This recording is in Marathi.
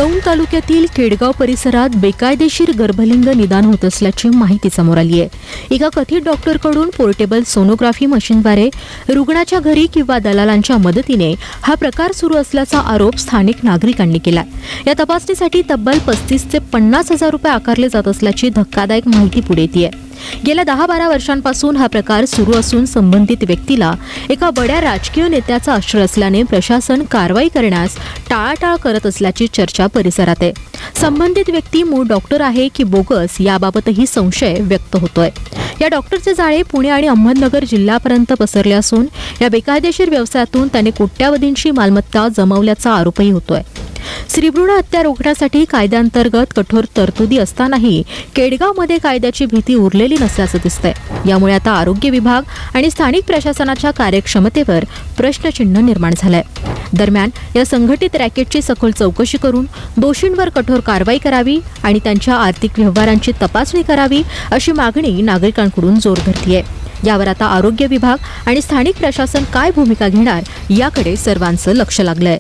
दौंड तालुक्यातील केडगाव परिसरात बेकायदेशीर गर्भलिंग निदान होत असल्याची माहिती समोर आली आहे। एका कथित डॉक्टरकडून पोर्टेबल सोनोग्राफी मशीनद्वारे रुग्णाच्या घरी किंवा दलालांच्या मदतीने हा प्रकार सुरू असल्याचा आरोप स्थानिक नागरिकांनी केला। या तपासणीसाठी तब्बल 35 ते 50 हजार रुपये आकारले जात असल्याची धक्कादायक माहिती पुढे येते। गेल्या 10-12 वर्षांपासून हा प्रकार सुरू असून संबंधित व्यक्तीला एका बड्या राजकीय नेत्याचा आश्रय असल्याने प्रशासन कारवाई करण्यास टाळाटाळ करत असल्याची चर्चा परिसरात आहे। संबंधित व्यक्ती मूळ डॉक्टर आहे की बोगस याबाबतही संशय व्यक्त होतोय। या डॉक्टरचे जाळे पुणे आणि अहमदनगर जिल्ह्यापर्यंत पसरले असून या बेकायदेशीर व्यवसायातून त्याने कोट्यावधींची मालमत्ता जमवल्याचा आरोपही होतोय। स्त्रीभ्रूण हत्या रोखण्यासाठी कायद्याअंतर्गत कठोर तरतुदी असतानाही केडगावमध्ये कायद्याची भीती उरलेली नसल्याचं दिसतंय। यामुळे आता आरोग्य विभाग आणि स्थानिक प्रशासनाच्या कार्यक्षमतेवर प्रश्नचिन्ह निर्माण झालंय। दरम्यान या संघटित रॅकेटची सखोल चौकशी करून दोषींवर कठोर कारवाई करावी आणि त्यांच्या आर्थिक व्यवहारांची तपासणी करावी अशी मागणी नागरिकांकडून जोर धरतीये। यावर आता आरोग्य विभाग आणि स्थानिक प्रशासन काय भूमिका घेणार याकडे सर्वांचं लक्ष लागलंय।